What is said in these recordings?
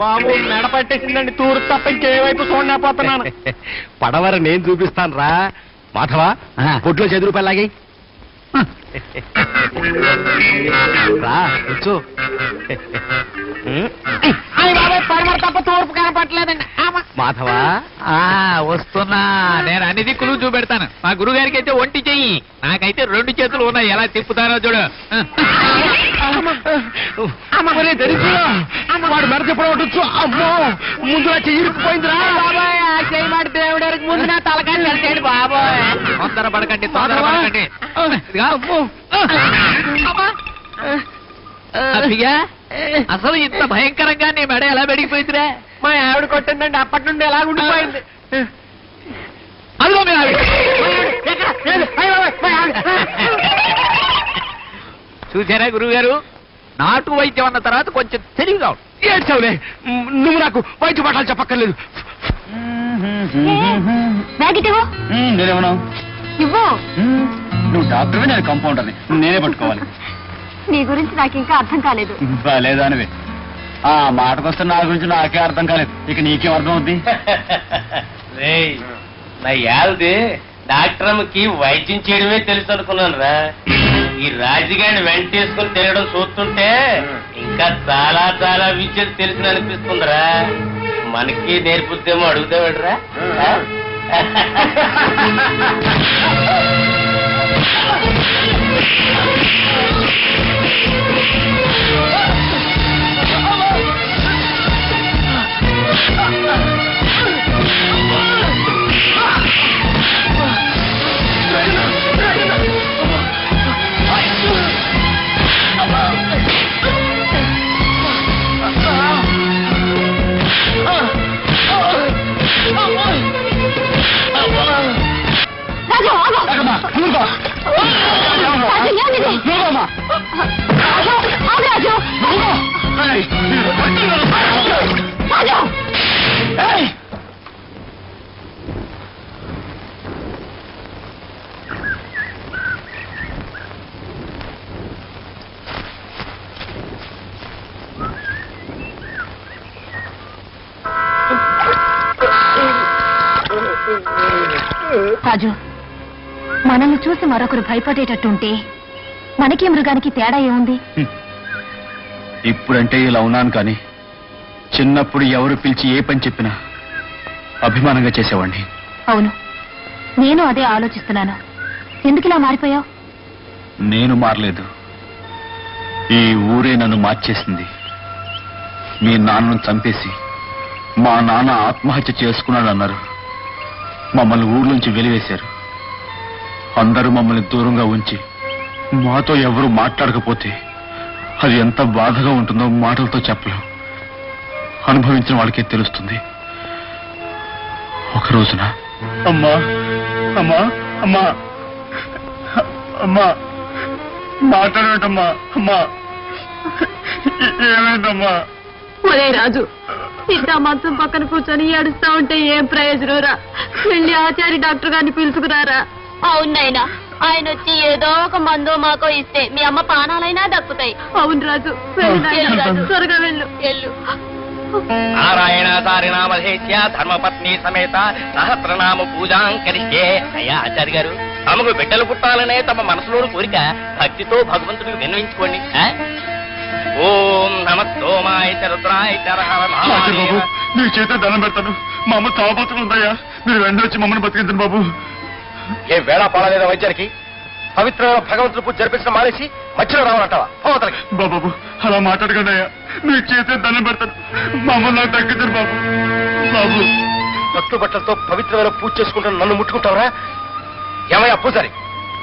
బాబు మెడ పట్టేసిందండి తూరు తప్ప ఇంకేవైపు చూడలేకపోతున్నాను. పడవర నేను చూపిస్తాను రా మాధవా. కొట్లో 10 రూపాయలు లాగి రా కూర్చో. పడమర తప్ప తూర్పు కనపట్టలేదండి. మాధవా వస్తున్నా. నేను అన్ని దిక్కులు చూపెడతాను. మా గురువు గారికి అయితే ఒంటి చెయ్యి, నాకైతే 2 చేతులు ఉన్నాయి. ఎలా తిప్పుతానో చూడు. వాడు మెడ చెప్పవచ్చు. అమ్మో ముందు చెయ్యిపోయిందిరా బాబాయ్. ఆ చేయమాట దేవుడానికి ముందు నా తలకాయ వెళ్తాడు బాబాయ్. తొందర పడకండి, తొందర పడకండి. అసలు ఇంత భయంకరంగా నీ మెడ ఎలా పెరిగిపోయిందిరా? మా ఆవిడ కొట్టిందండి, అప్పటి నుండి ఎలా ఉండిపోయింది. అదిగో మీ ఆవిడ. చూసారా గురువు గారు, నాటు వైద్యం అన్న తర్వాత కొంచెం తెలివిగా ఏడ్చావులే. నువ్వు నాకు వైద్య పాఠాలు చెప్పక్కర్లేదు. నేనేమన్నా నువ్వు డాక్టర్వే, నేను కంపౌండర్ని. నేనే పట్టుకోవాలి. నీ గురించి నాకు ఇంకా అర్థం కాలేదు. బాలేదా అనివే ఆ మాటకొస్తే నా గురించి నాకే అర్థం కాలేదు. ఇక నీకేం అర్థం అవుద్ది? నా యాల్ది డాక్టర్ అమ్మకి వైద్యం చేయడమే తెలుసు అనుకున్నాను రా. ఈ రాజుగాడిని వెంటేసుకుని తిరగడం చూస్తుంటే ఇంకా చాలా చాలా విద్యలు తెలిసిన అనిపిస్తుందిరా. మనకి నేర్పుద్దేమో అడుగుతావాడురా. రాజు, మనల్ని చూసి మరొకరు భయపడేటట్టుంటే మనకి మృగానికి తేడా ఏముంది? ఇప్పుడంటే ఇలా ఉన్నాను, కానీ చిన్నప్పుడు ఎవరు పిలిచి ఏ పని చెప్పినా అభిమానంగా చేసేవాడిని. అవును, నేను అదే ఆలోచిస్తున్నాను. ఎందుకు ఇలా మారిపోయావు? నేను మారలేదు, ఈ ఊరే నన్ను మార్చేసింది. మీ నాన్నను చంపేసి మా నాన్న ఆత్మహత్య చేసుకున్నాడన్నారు. మమ్మల్ని ఊర్లోంచి వెలివేశారు. అందరూ మమ్మల్ని దూరంగా ఉంచి మాతో ఎవరు మాట్లాడకపోతే అది ఎంత బాధగా ఉంటుందో మాటలతో చెప్పలేం. అనుభవించిన వాళ్ళకే తెలుస్తుంది. ఒక రోజున అమ్మా అమ్మా అమ్మా అమ్మా మాట్లాడటమ్మా. అమ్మా ఏమైందమ్మా? ఒరే రాజు, ఇంత మంచం పక్కన కూర్చొని ఏడుస్తా ఉంటే ఏం ప్రయోజనం రా? వెళ్ళి ఆచార్య డాక్టర్ గారిని పిలుచుకురారా. అవునైనా ఆయన వచ్చి ఏదో ఒక మందో మాకో ఇస్తే మీ అమ్మ పానాలైనా దక్కుతాయి. అవును రాజు, త్వరగా వెళ్ళు. నారాయణ సారినామధేత్య ధర్మపత్ని సమేత సహస్రనామ పూజాం కరిష్యే. అయ్యా ఆచార్య గారు, తమకు బిడ్డలు పుట్టాలనే తమ మనసులోని కోరిక భక్తితో భగవంతుడికి విన్నవించుకోండి. ఓం నమస్తోమాయ రుద్రాయ బాబు, మీ చేత దండం పెడతాను. మా అమ్మ చావబోతుందయ్యా. మీరు వెంటనే వచ్చి మమ్మల్ని బతికించండి బాబు. ఏ వేళ పాడలేదా వైద్యానికి? పవిత్రమైన భగవంతుడు పూజ జరిపించడం మానేసి మధ్యలో రావాలంటావా? బాబు అలా మాట్లాడకండి అయ్యా. మీ చేత దండం పెడతాను. మమ్మల్ని నాకు తగ్గించండి బాబు. బాబు భక్తు బట్టలతో పవిత్రమైన పూజ చేసుకుంటున్న నన్ను ముట్టుకుంటావరా? ఏమయ్యా పూజారి,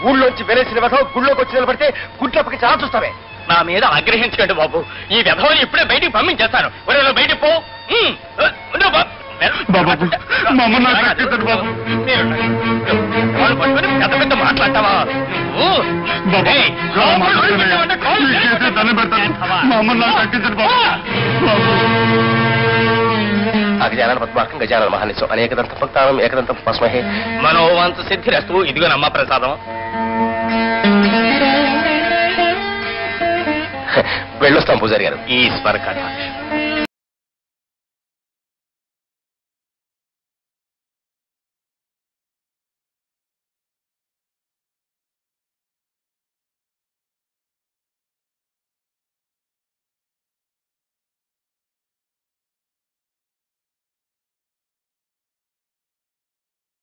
ఊళ్ళోంచి వెలేసిన వెధవ గుళ్ళోకి వచ్చి నిలబడితే గుడ్లప్పకి చాలా చూస్తావే. నా మీద ఆగ్రహించకండి బాబు. ఈ వ్యధవని ఇప్పుడే బయటికి పంపించేస్తాను. బయటికి పో. బాబు మమ్మల్ని నాకు తగ్గించండి బాబు. పెద్ద పెద్ద మాట్లాడతావా? దండం పెడతాను. మమ్మల్ని నాకు తగ్గించండి బాబు. అగజానన పద్మార్కం గజానన మహానిశం అనేకదంత భక్తానం ఏకదంతం పస్మహే. మనోవంత సిద్ధిరస్తు. ఇదిగో నమ్మ ప్రసాదం. వెళ్ళొస్తాం పూజారి గారు. ఈశ్వర కథ